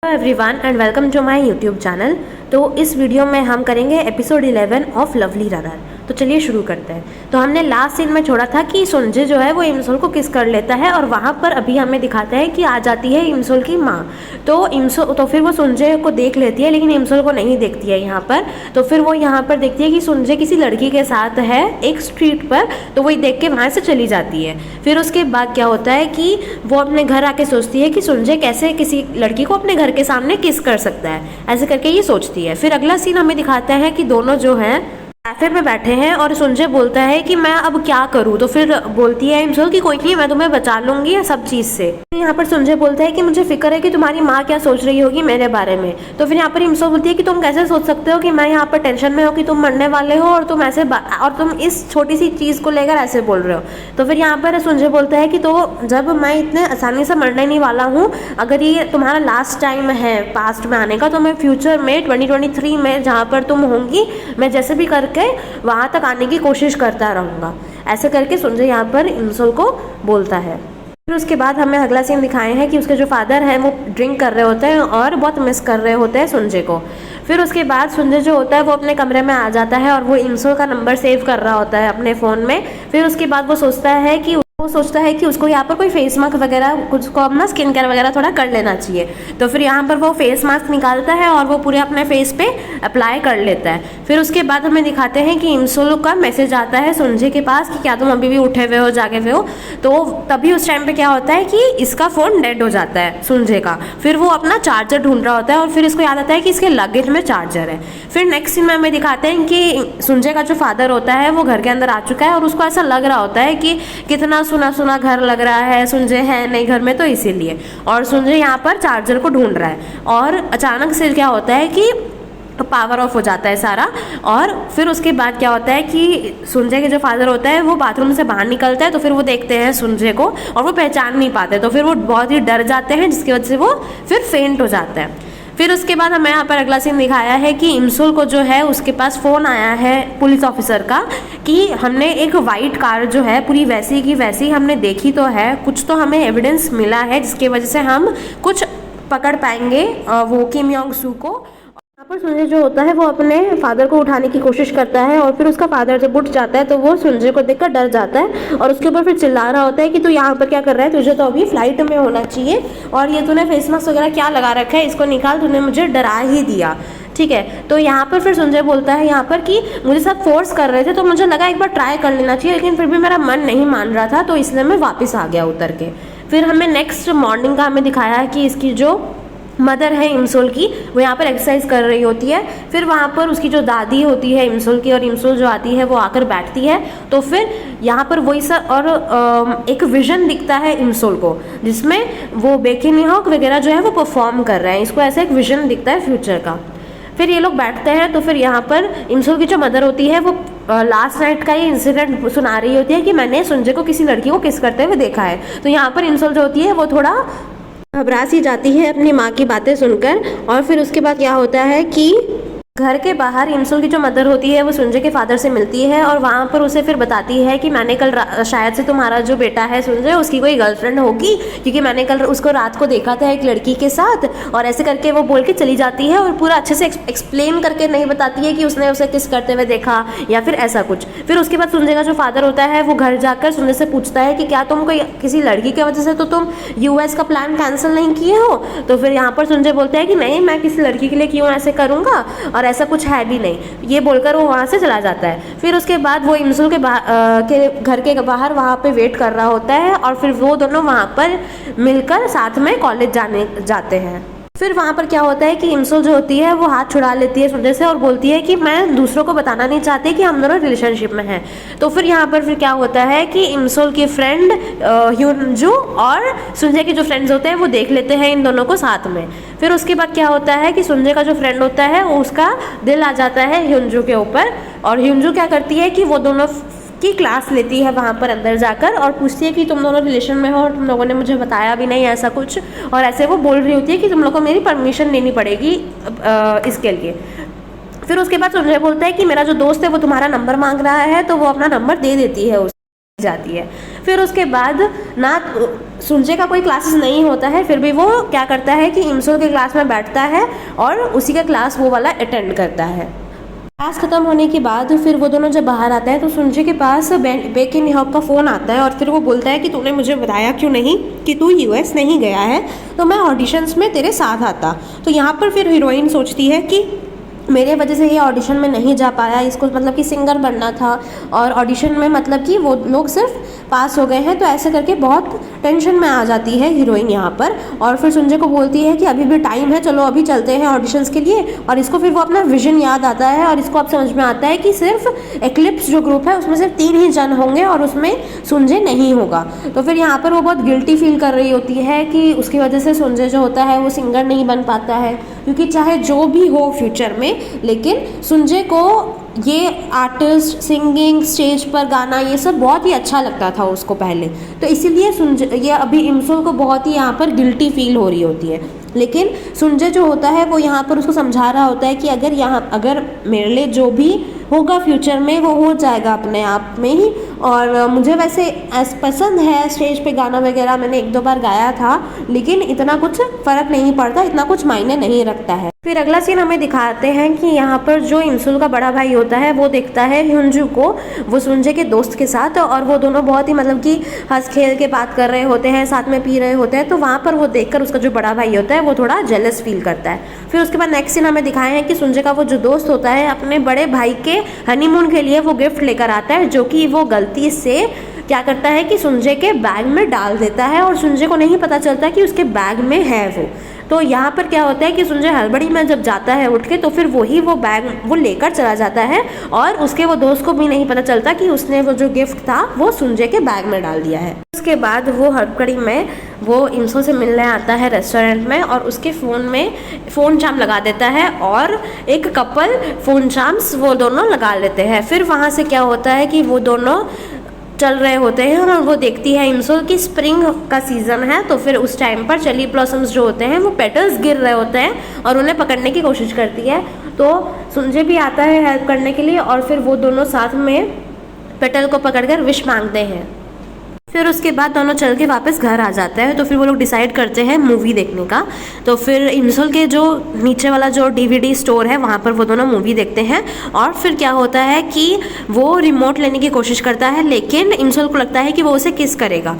Hello everyone and welcome to my YouTube channel. तो इस video में हम करेंगे एपिसोड 11 ऑफ लवली रनर। तो चलिए शुरू करते हैं। तो हमने लास्ट सीन में छोड़ा था कि सुंजे जो है वो इमसोल को किस कर लेता है और वहाँ पर अभी हमें दिखाता है कि आ जाती है इमसोल की माँ। तो फिर वो सुंजे को देख लेती है लेकिन इमसोल को नहीं देखती है यहाँ पर। तो फिर वो यहाँ पर देखती है कि सुंजे किसी लड़की के साथ है एक स्ट्रीट पर, तो वही देख के वहाँ से चली जाती है। फिर उसके बाद क्या होता है कि वो अपने घर आके सोचती है कि सुंजे कैसे किसी लड़की को अपने घर के सामने किस कर सकता है, ऐसे करके ये सोचती है। फिर अगला सीन हमें दिखाता है कि दोनों जो है कैफे में बैठे हैं और सुंजे बोलता है कि मैं अब क्या करूं। तो फिर बोलती है इमसोल कि कोई नहीं, मैं तुम्हें बचा लूंगी सब चीज़ से। यहाँ पर सुंजे बोलता है कि मुझे फिक्र है कि तुम्हारी माँ क्या सोच रही होगी मेरे बारे में। तो फिर यहाँ पर इमसोल बोलती है कि तुम कैसे सोच सकते हो कि मैं यहाँ पर टेंशन में हो कि तुम मरने वाले हो और तुम इस छोटी सी चीज़ को लेकर ऐसे बोल रहे हो। तो फिर यहाँ पर सुंजे बोलता है कि तो जब मैं इतने आसानी से मरने नहीं वाला हूँ, अगर ये तुम्हारा लास्ट टाइम है पास्ट में आने का, तो मैं फ्यूचर में 2023 में जहाँ पर तुम होंगी, मैं जैसे भी करके वहां तक आने की कोशिश करता रहूंगा। ऐसे करके सुंजे यहाँ पर इमसोल को बोलता है। फिर उसके बाद हमें अगला सीन दिखाए हैं कि उसके जो फादर हैं वो ड्रिंक कर रहे होते हैं और बहुत मिस कर रहे होते हैं सुंजे को। फिर उसके बाद सुंजे जो होता है वो अपने कमरे में आ जाता है और वो इमसोल का नंबर सेव कर रहा होता है अपने फ़ोन में। फिर उसके बाद वो सोचता है कि उसको यहाँ पर कोई फेस मास्क वगैरह कुछ को अपना स्किन केयर वगैरह थोड़ा कर लेना चाहिए। तो फिर यहाँ पर वो फेस मास्क निकालता है और वो पूरे अपने फेस पे अप्लाई कर लेता है। फिर उसके बाद हमें दिखाते हैं कि इमसोल का मैसेज आता है सुंजे के पास कि क्या तुम अभी भी उठे हुए हो, जागे हुए हो। तो तभी उस टाइम पे क्या होता है कि इसका फ़ोन डेड हो जाता है सुंजे का। फिर वो अपना चार्जर ढूंढ रहा होता है और फिर इसको याद आता है कि इसके लगेज में चार्जर है। फिर नेक्स्ट सीन में हमें दिखाते हैं कि सुंजे का जो फादर होता है वो घर के अंदर आ चुका है और उसको ऐसा लग रहा होता है कि कितना सुना सुना घर लग रहा है, सुंजे है नहीं घर में, तो इसीलिए। और सुंजे यहाँ पर चार्जर को ढूंढ रहा है और अचानक से क्या होता है कि पावर ऑफ हो जाता है सारा। और फिर उसके बाद क्या होता है कि सुंजे के जो फादर होता है वो बाथरूम से बाहर निकलता है। तो फिर वो देखते हैं सुंजे को और वो पहचान नहीं पाते, तो फिर वो बहुत ही डर जाते हैं जिसकी वजह से वो फिर फेंट हो जाता है। फिर उसके बाद हमें यहाँ पर अगला सीन दिखाया है कि इमसोल को जो है उसके पास फ़ोन आया है पुलिस ऑफिसर का कि हमने एक वाइट कार जो है पूरी वैसी की वैसी हमने देखी तो है, कुछ तो हमें एविडेंस मिला है जिसकी वजह से हम कुछ पकड़ पाएंगे वो किम योंग सू को। यहाँ पर सुंजे जो होता है वो अपने फादर को उठाने की कोशिश करता है और फिर उसका फादर जब उठ जाता है तो वो सुंजे को देखकर डर जाता है और उसके ऊपर फिर चिल्ला रहा होता है कि तू यहाँ पर क्या कर रहा है, तुझे तो अभी फ्लाइट में होना चाहिए और ये तूने फेस मास्क वगैरह क्या लगा रखा है, इसको निकाल, तूने मुझे डरा ही दिया। ठीक है, तो यहाँ पर फिर सुंजे बोलता है यहाँ पर कि मुझे सब फोर्स कर रहे थे तो मुझे लगा एक बार ट्राई कर लेना चाहिए, लेकिन फिर भी मेरा मन नहीं मान रहा था तो इसलिए मैं वापस आ गया उतर के। फिर हमें नेक्स्ट मॉर्निंग का हमें दिखाया है कि इसकी जो मदर है इमसोल की वो यहाँ पर एक्सरसाइज कर रही होती है। फिर वहाँ पर उसकी जो दादी होती है इमसोल की और इमसोल जो आती है वो आकर बैठती है। तो फिर यहाँ पर वही सब और एक विजन दिखता है इमसोल को जिसमें वो बेकिनी हॉक वगैरह जो है वो परफॉर्म कर रहे हैं। इसको ऐसा एक विजन दिखता है फ्यूचर का। फिर ये लोग बैठते हैं तो फिर यहाँ पर इमसोल की जो मदर होती है वो लास्ट नाइट का ये इंसिडेंट सुना रही होती है कि मैंने सुंजे को किसी लड़की को किस करते हुए देखा है। तो यहाँ पर इमसोल जो होती है वो थोड़ा घबरा सी जाती है अपनी माँ की बातें सुनकर। और फिर उसके बाद क्या होता है कि घर के बाहर इमसोल की जो मदर होती है वो सुंजे के फादर से मिलती है और वहाँ पर उसे फिर बताती है कि मैंने कल शायद से तुम्हारा जो बेटा है सुंजे उसकी कोई गर्लफ्रेंड होगी, क्योंकि मैंने कल उसको रात को देखा था एक लड़की के साथ। और ऐसे करके वो बोल के चली जाती है और पूरा अच्छे से एक्सप्लेन करके नहीं बताती है कि उसने उसे किस करते हुए देखा या फिर ऐसा कुछ। फिर उसके बाद सुंजे का जो फादर होता है वो घर जाकर सुंजे से पूछता है कि क्या तुम कोई किसी लड़की की वजह से तो तुम US का प्लान कैंसिल नहीं किए हो। तो फिर यहाँ पर सुंजे बोलता है कि नहीं, मैं किसी लड़की के लिए क्यों ऐसे करूँगा और ऐसा कुछ है भी नहीं, ये बोलकर वो वहाँ से चला जाता है। फिर उसके बाद वो इमसोल के घर के बाहर वहाँ पे वेट कर रहा होता है और फिर वो दोनों वहाँ पर मिलकर साथ में कॉलेज जाते हैं। फिर वहाँ पर क्या होता है कि इमसोल जो होती है वो हाथ छुड़ा लेती है सुंजे से और बोलती है कि मैं दूसरों को बताना नहीं चाहती कि हम दोनों रिलेशनशिप में हैं। तो फिर यहाँ पर फिर क्या होता है कि इमसोल की फ्रेंड ह्यूनजू और सुंजे के जो फ्रेंड्स होते हैं वो देख लेते हैं इन दोनों को साथ में। फिर उसके बाद क्या होता है कि सुंजे का जो फ्रेंड होता है उसका दिल आ जाता है ह्यूनजू के ऊपर और ह्यूनजू क्या करती है कि वो दोनों की क्लास लेती है वहाँ पर अंदर जाकर और पूछती है कि तुम दोनों रिलेशन में हो और तुम लोगों ने मुझे बताया भी नहीं ऐसा कुछ। और ऐसे वो बोल रही होती है कि तुम लोगों को मेरी परमिशन लेनी पड़ेगी इसके लिए। फिर उसके बाद सुंजे बोलता है कि मेरा जो दोस्त है वो तुम्हारा नंबर मांग रहा है, तो वो अपना नंबर दे देती है जाती है। फिर उसके बाद ना सुंजे का कोई क्लासेस नहीं होता है, फिर भी वो क्या करता है कि इमसोल के क्लास में बैठता है और उसी का क्लास वो वाला अटेंड करता है। क्लास ख़त्म होने के बाद फिर वो दोनों जब बाहर आते हैं तो सुंजे के पास बेक इन हॉक का फ़ोन आता है और फिर वो बोलता है कि तूने मुझे बताया क्यों नहीं कि तू यूएस नहीं गया है, तो मैं ऑडिशंस में तेरे साथ आता। तो यहाँ पर फिर हीरोइन सोचती है कि मेरे वजह से ये ऑडिशन में नहीं जा पाया, इसको मतलब कि सिंगर बनना था और ऑडिशन में मतलब कि वो लोग सिर्फ पास हो गए हैं, तो ऐसे करके बहुत टेंशन में आ जाती है हीरोइन यहाँ पर। और फिर सुंजे को बोलती है कि अभी भी टाइम है, चलो अभी चलते हैं ऑडिशंस के लिए। और इसको फिर वो अपना विजन याद आता है और इसको अब समझ में आता है कि सिर्फ एक्लिप्स जो ग्रुप है उसमें सिर्फ 3 ही जन होंगे और उसमें सुंजे नहीं होगा। तो फिर यहाँ पर वो बहुत गिल्टी फील कर रही होती है कि उसकी वजह से सुंजे जो होता है वो सिंगर नहीं बन पाता है, क्योंकि चाहे जो भी हो फ्यूचर में, लेकिन सुंजे को ये आर्टिस्ट, सिंगिंग, स्टेज पर गाना, ये सब बहुत ही अच्छा लगता था उसको पहले। तो इसीलिए सुंजे ये अभी इमसोल को बहुत ही यहाँ पर गिल्टी फील हो रही होती है। लेकिन सुंजे जो होता है वो यहाँ पर उसको समझा रहा होता है कि अगर मेरे लिए जो भी होगा फ्यूचर में वो हो जाएगा अपने आप में ही। और मुझे वैसे पसंद है स्टेज पे गाना वगैरह, मैंने 1-2 बार गाया था, लेकिन इतना कुछ फ़र्क नहीं पड़ता, इतना कुछ मायने नहीं रखता है। फिर अगला सीन हमें दिखाते हैं कि यहाँ पर जो इमसुल का बड़ा भाई होता है वो देखता है ह्यूंजू को वो सुंजे के दोस्त के साथ, और वो दोनों बहुत ही मतलब कि हंस खेल के बात कर रहे होते हैं, साथ में पी रहे होते हैं। तो वहाँ पर वो देखकर उसका जो बड़ा भाई होता है वो थोड़ा जेलस फील करता है। फिर उसके बाद नेक्स्ट सीन हमें दिखाए हैं कि सुंजे का वो जो दोस्त होता है अपने बड़े भाई के हनीमून के लिए वो गिफ्ट लेकर आता है, जो कि वो गलती से क्या करता है कि सुंजे के बैग में डाल देता है और सुंजे को नहीं पता चलता कि उसके बैग में है वो। तो यहाँ पर क्या होता है कि सुंजे हड़बड़ी में जब जाता है उठ के, तो फिर वही वो बैग वो लेकर चला जाता है और उसके वो दोस्त को भी नहीं पता चलता कि उसने वो जो गिफ्ट था वो सुंजे के बैग में डाल दिया है। उसके बाद वो हड़बड़ी में वो इमसो से मिलने आता है रेस्टोरेंट में और उसके फ़ोन में फ़ोन चार्म लगा देता है और एक कपल फ़ोन चार्म्स वो दोनों लगा लेते हैं। फिर वहाँ से क्या होता है कि वो दोनों चल रहे होते हैं और वो देखती है इमसोल की स्प्रिंग का सीज़न है। तो फिर उस टाइम पर चेरी ब्लॉसम्स जो होते हैं वो पेटल्स गिर रहे होते हैं और उन्हें पकड़ने की कोशिश करती है। तो सुंजे भी आता है हेल्प करने के लिए और फिर वो दोनों साथ में पेटल को पकड़कर विश मांगते हैं। फिर उसके बाद दोनों चल के वापस घर आ जाते हैं। तो फिर वो लोग डिसाइड करते हैं मूवी देखने का। तो फिर इमसोल के जो नीचे वाला जो डीवीडी स्टोर है वहाँ पर वो दोनों मूवी देखते हैं। और फिर क्या होता है कि वो रिमोट लेने की कोशिश करता है, लेकिन इमसोल को लगता है कि वो उसे किस करेगा।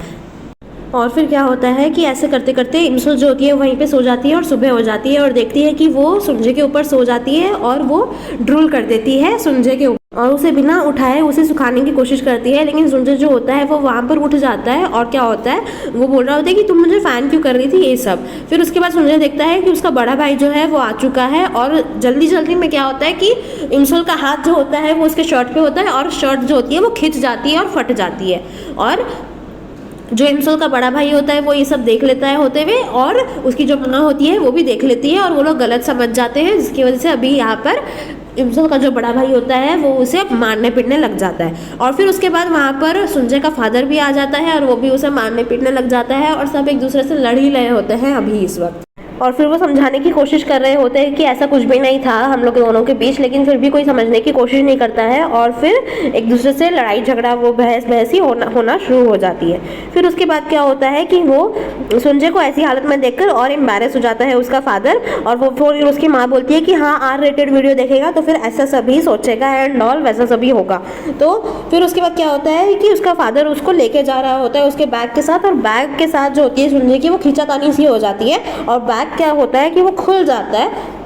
और फिर क्या होता है कि ऐसे करते करते इमसोल जो होती है वहीं पे सो जाती है और सुबह हो जाती है और देखती है कि वो सुंजे के ऊपर सो जाती है और वो ड्रूल कर देती है सुंजे के ऊपर और उसे बिना उठाए उसे सुखाने की कोशिश करती है। लेकिन सुंजे जो होता है वो वहाँ पर उठ जाता है और क्या होता है वो बोल रहा होता है कि तुम मुझे फ़ैन क्यों कर रही थी, ये सब। फिर उसके बाद सुंजे देखता है कि उसका बड़ा भाई जो है वो आ चुका है और जल्दी जल्दी में क्या होता है कि इमसोल का हाथ जो होता है वो उसके शर्ट पे होता है और शर्ट जो होती है वो खिंच जाती है और फट जाती है। और जो इमसोल का बड़ा भाई होता है वो ये सब देख लेता है होते हुए और उसकी जो माँ होती है वो भी देख लेती है और वो लोग गलत समझ जाते हैं, जिसकी वजह से अभी यहाँ पर इमसोल का जो बड़ा भाई होता है वो उसे मारने पीटने लग जाता है। और फिर उसके बाद वहाँ पर सुंजे का फादर भी आ जाता है और वो भी उसे मारने पीटने लग जाता है और सब एक दूसरे से लड़ ही रहे होते हैं अभी इस वक्त। और फिर वो समझाने की कोशिश कर रहे होते हैं कि ऐसा कुछ भी नहीं था हम लोग दोनों के बीच, लेकिन फिर भी कोई समझने की कोशिश नहीं करता है और फिर एक दूसरे से लड़ाई झगड़ा वो बहस ही होना शुरू हो जाती है। फिर उसके बाद क्या होता है कि वो सुंजे को ऐसी हालत में देखकर और एम्बैरेस हो जाता है उसका फादर और वो फिर उसकी माँ बोलती है कि हाँ R-rated वीडियो देखेगा तो फिर ऐसा सभी सोचेगा एंड ऑल, वैसा सभी होगा। तो फिर उसके बाद क्या होता है कि उसका फादर उसको लेके जा रहा होता है उसके बैग के साथ और बैग के साथ जो होती है सुंजे की वो खींचातानी सी हो जाती है और बैग क्या होता है कि वो खुल जाता है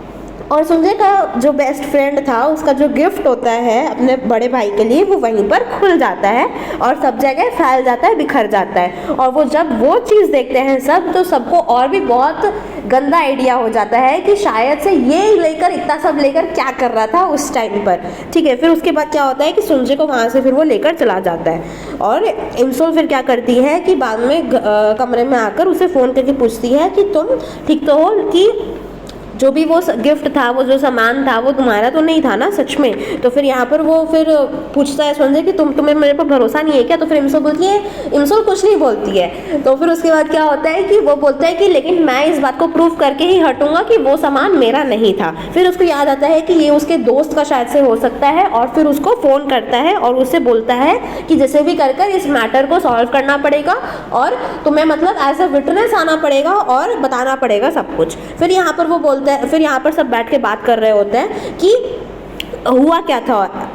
और सुंजे का जो बेस्ट फ्रेंड था उसका जो गिफ्ट होता है अपने बड़े भाई के लिए वो वहीं पर खुल जाता है और सब जगह फैल जाता है, बिखर जाता है। और वो जब वो चीज़ देखते हैं सब तो सबको और भी बहुत गंदा आइडिया हो जाता है कि शायद से ये लेकर इतना सब लेकर क्या कर रहा था उस टाइम पर। ठीक है, फिर उसके बाद क्या होता है कि सुंजे को वहाँ से फिर वो लेकर चला जाता है और इमसोल फिर क्या करती है कि बाद में कमरे में आकर उसे फ़ोन करके पूछती है कि तुम ठीक तो हो, कि जो भी वो गिफ्ट था, वो जो सामान था, वो तुम्हारा तो नहीं था ना सच में। तो फिर यहाँ पर वो फिर पूछता है सुंजय कि तुम्हें मेरे पर भरोसा नहीं है क्या? तो फिर इमसोल बोलती है, इमसोल कुछ नहीं बोलती है। तो फिर उसके बाद क्या होता है कि वो बोलता है कि लेकिन मैं इस बात को प्रूव करके ही हटूंगा कि वो सामान मेरा नहीं था। फिर उसको याद आता है कि ये उसके दोस्त का शायद से हो सकता है, और फिर उसको फ़ोन करता है और उससे बोलता है कि जैसे भी कर इस मैटर को सॉल्व करना पड़ेगा और तुम्हें मतलब एज अ विटनेस आना पड़ेगा और बताना पड़ेगा सब कुछ। फिर यहाँ पर वो बोलता है, फिर यहाँ पर सब बैठ के बात कर रहे होते हैं कि हुआ क्या था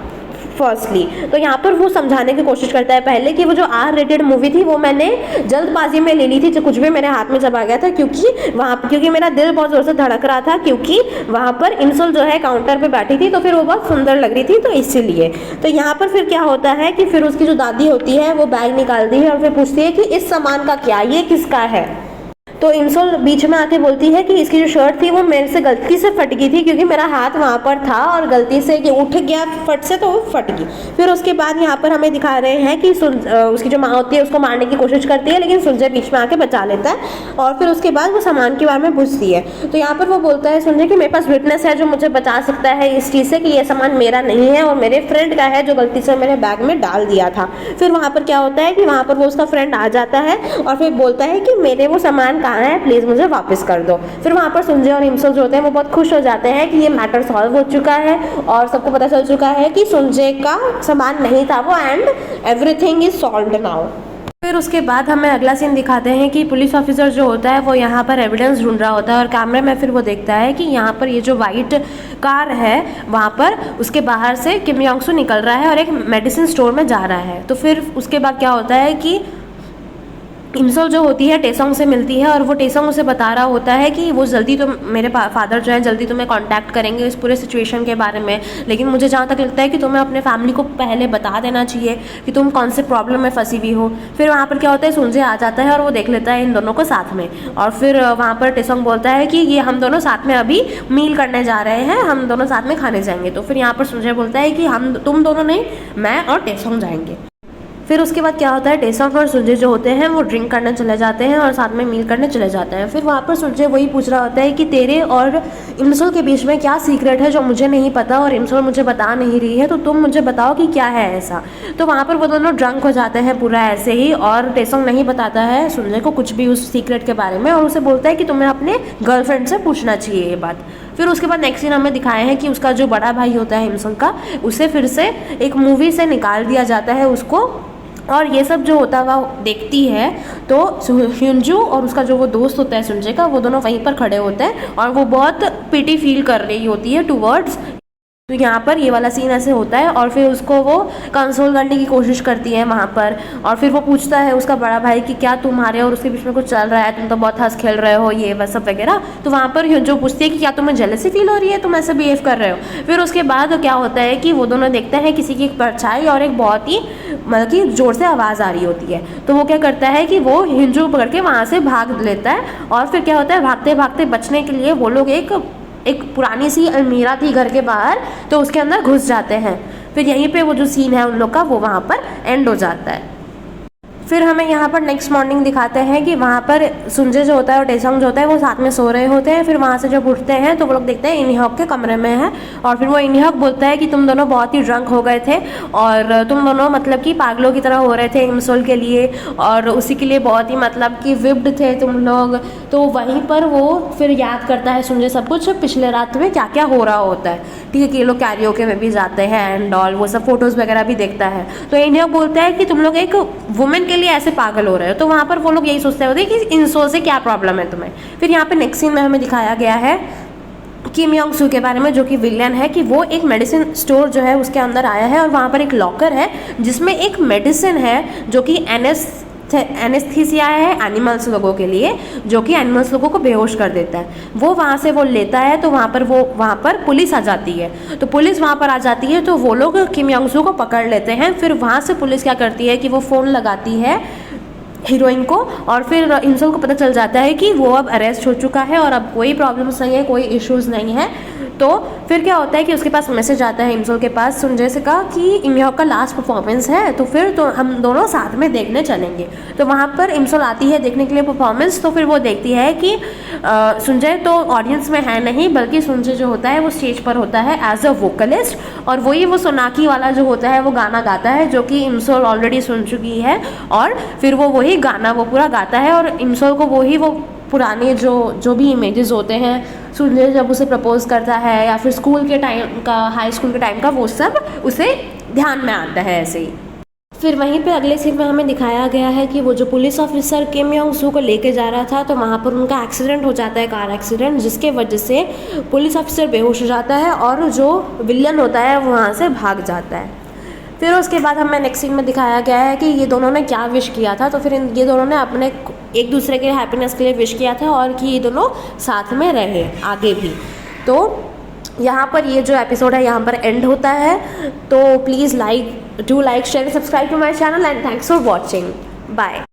फर्स्टली। तो यहाँ पर वो समझाने की कोशिश करता है पहले कि वो जो R-rated मूवी थी वो मैंने जल्दबाजी में ले ली थी, जो कुछ भी मेरे हाथ में जब आ गया था, क्योंकि मेरा दिल बहुत ज़ोर से धड़क रहा था, क्योंकि वहाँ पर इमसोल जो है काउंटर पे बैठी थी, तो फिर वो बहुत सुंदर लग रही थी, तो इसीलिए। तो यहाँ पर फिर क्या होता है कि फिर उसकी जो दादी होती है वो बैग निकालती है और फिर पूछती है कि इस सामान का क्या, ये किसका है? तो इमसोल बीच में आके बोलती है कि इसकी जो शर्ट थी वो मेरे से गलती से फट गई थी, क्योंकि मेरा हाथ वहाँ पर था और गलती से ये उठ गया फट से, तो वो फट गई। फिर उसके बाद यहाँ पर हमें दिखा रहे हैं कि उसकी जो माँ होती है उसको मारने की कोशिश करती है, लेकिन संजय बीच में आके बचा लेता है और फिर उसके बाद वो सामान के बारे में पूछती है। तो यहाँ पर वो बोलता है संजय कि मेरे पास विटनेस है जो मुझे बचा सकता है इस चीज़ से कि ये सामान मेरा नहीं है और मेरे फ्रेंड का है जो गलती से मेरे बैग में डाल दिया था। फिर वहाँ पर क्या होता है कि वहाँ पर वो उसका फ्रेंड आ जाता है और फिर बोलता है कि मेरे वो सामान कहाँ है, प्लीज़ मुझे वापस कर दो। फिर वहाँ पर संजय और इमसोल जो होते हैं वो बहुत खुश हो जाते हैं कि ये मैटर सॉल्व हो चुका है और सबको पता चल चुका है कि संजय का सामान नहीं था वो, and everything is solved now. फिर उसके बाद हमें अगला सीन दिखाते हैं कि पुलिस ऑफिसर जो होता है वो यहाँ पर एविडेंस ढूंढ रहा होता है और कैमरे में फिर वो देखता है कि यहाँ पर ये जो वाइट कार है वहाँ पर उसके बाहर से किम योंग सू निकल रहा है और एक मेडिसिन स्टोर में जा रहा है। तो फिर उसके बाद क्या होता है कि इमसोल जो होती है टेसोंग से मिलती है और वो टेसोंग उसे बता रहा होता है कि वो जल्दी तो मेरे फादर जो है जल्दी तुम्हें कांटेक्ट करेंगे इस पूरे सिचुएशन के बारे में, लेकिन मुझे जहाँ तक लगता है कि तुम्हें अपने फैमिली को पहले बता देना चाहिए कि तुम कौन से प्रॉब्लम में फंसी हुई हो। फिर वहाँ पर क्या होता है, संजय आ जाता है और वो देख लेता है इन दोनों को साथ में, और फिर वहाँ पर टेसोंग बोलता है कि ये हम दोनों साथ में अभी मील करने जा रहे हैं, हम दोनों साथ में खाने जाएंगे। तो फिर यहाँ पर संजय बोलता है कि तुम दोनों नहीं, मैं और टेसोंग जाएंगे। फिर उसके बाद क्या होता है, टेसोंग और संजय जो होते हैं वो ड्रिंक करने चले जाते हैं और साथ में मील करने चले जाते हैं। फिर वहाँ पर संजय वही पूछ रहा होता है कि तेरे और इमसोल के बीच में क्या सीक्रेट है जो मुझे नहीं पता और इमसोल मुझे बता नहीं रही है, तो तुम मुझे बताओ कि क्या है ऐसा। तो वहाँ पर वो दोनों ड्रंक हो जाते हैं पूरा ऐसे ही, और टेसोंग नहीं बताता है संजय को कुछ भी उस सीक्रेट के बारे में और उसे बोलता है कि तुम्हें अपने गर्लफ्रेंड से पूछना चाहिए ये बात। फिर उसके बाद नेक्स्ट सीन हमें दिखाया है कि उसका जो बड़ा भाई होता है इमसोल का, उसे फिर से एक मूवी से निकाल दिया जाता है उसको, और ये सब जो होता है वो देखती है। तो ह्यूनजू और उसका जो वो दोस्त होता है संजय का, वो दोनों वहीं पर खड़े होते हैं और वो बहुत पिटी फील कर रही होती है टूवर्ड्स। तो यहाँ पर ये वाला सीन ऐसे होता है और फिर उसको वो कंसोल करने की कोशिश करती है वहाँ पर, और फिर वो पूछता है उसका बड़ा भाई कि क्या तुम्हारे और उसके बीच में कुछ चल रहा है, तुम तो बहुत हंस खेल रहे हो ये वह सब वगैरह। तो वहाँ पर ह्यूनजू पूछती है कि क्या तुम्हें जेलसी फील हो रही है, तुम ऐसे बिहेव कर रहे हो। फिर उसके बाद क्या होता है कि वो दोनों देखते हैं किसी की एक परछाई और एक बहुत ही मतलब कि ज़ोर से आवाज़ आ रही होती है। तो वो क्या करता है कि वो ह्यूनजू पकड़ के वहाँ से भाग लेता है, और फिर क्या होता है, भागते भागते बचने के लिए वो लोग एक पुरानी सी अलमीरा थी घर के बाहर, तो उसके अंदर घुस जाते हैं। फिर यहीं पे वो जो सीन है उन लोग का वो वहाँ पर एंड हो जाता है। फिर हमें यहाँ पर नेक्स्ट मॉर्निंग दिखाते हैं कि वहाँ पर संजय जो होता है और टेसोंग जो होता है वो साथ में सो रहे होते हैं। फिर वहाँ से जब उठते हैं तो वो लोग देखते हैं इनहॉक के कमरे में है, और फिर वो इनहॉक बोलता है कि तुम दोनों बहुत ही ड्रंक हो गए थे और तुम दोनों मतलब कि पागलों की तरह हो रहे थे इमसोल के लिए, और उसी के लिए बहुत ही मतलब कि विप्ड थे तुम लोग। तो वहीं पर वो फिर याद करता है संजय सब कुछ पिछले रात में क्या क्या हो रहा होता है, ठीक है, कि ये लोग कैरियोके में भी जाते हैं एंड ऑल, वो सब फोटोज़ वगैरह भी देखता है। तो इनहॉक बोलता है कि तुम लोग एक वुमेन के लिए ऐसे पागल हो रहे हो। तो वहाँ पर वो लोग यही सोचते होते हैं कि इमसोल से क्या प्रॉब्लम है तुम्हें। फिर यहाँ पे नेक्स्ट सीन में हमें दिखाया गया है किम योंग सू के बारे में, जो कि विलियन है, कि वो एक मेडिसिन स्टोर जो है उसके अंदर आया है और वहाँ पर एक लॉकर है जिसमें एक मेडिसिन है जो कि एनेस्थीसिया है एनिमल्स लोगों के लिए, जो कि एनिमल्स लोगों को बेहोश कर देता है। वो वहाँ से वो लेता है, तो वहाँ पर पुलिस आ जाती है। तो पुलिस वहाँ पर आ जाती है तो वो लोग किम योंग सू को पकड़ लेते हैं। फिर वहाँ से पुलिस क्या करती है कि वो फ़ोन लगाती है हीरोइन को, और फिर इंसोल को पता चल जाता है कि वो अब अरेस्ट हो चुका है और अब कोई प्रॉब्लम्स नहीं है, कोई इश्यूज़ नहीं है। तो फिर क्या होता है कि उसके पास मैसेज आता है इंसोल के पास सुंजय से का कि इमहॉक का लास्ट परफॉर्मेंस है, तो फिर तो हम दोनों साथ में देखने चलेंगे। तो वहाँ पर इंसोल आती है देखने के लिए परफॉर्मेंस। तो फिर वो देखती है कि सुंजय तो ऑडियंस में है नहीं, बल्कि सुंजय जो होता है वो स्टेज पर होता है एज अ वोकलिस्ट, और वही वो सोनाकी वाला जो होता है वो गाना गाता है जो कि इंसोल ऑलरेडी सुन चुकी है। और फिर वो वही गाना वो पूरा गाता है, और इंसोल को वो पुराने जो भी इमेजेस होते हैं सुंजय जब उसे प्रपोज करता है या फिर स्कूल के टाइम का, हाई स्कूल के टाइम का, वो सब उसे ध्यान में आता है ऐसे ही। फिर वहीं पे अगले सीन में हमें दिखाया गया है कि वो जो पुलिस ऑफिसर किम योंग सू को लेके जा रहा था, तो वहाँ पर उनका एक्सीडेंट हो जाता है, कार एक्सीडेंट, जिसके वजह से पुलिस ऑफिसर बेहोश हो जाता है और जो विलन होता है वो वहाँ से भाग जाता है। फिर उसके बाद हमें नेक्स्ट सीन में दिखाया गया है कि ये दोनों ने क्या विश किया था। तो फिर ये दोनों ने अपने एक दूसरे के हैप्पीनेस के लिए विश किया था और कि ये दोनों साथ में रहे आगे भी। तो यहाँ पर ये जो एपिसोड है यहाँ पर एंड होता है। तो please like share subscribe to my channel and thanks for watching. Bye.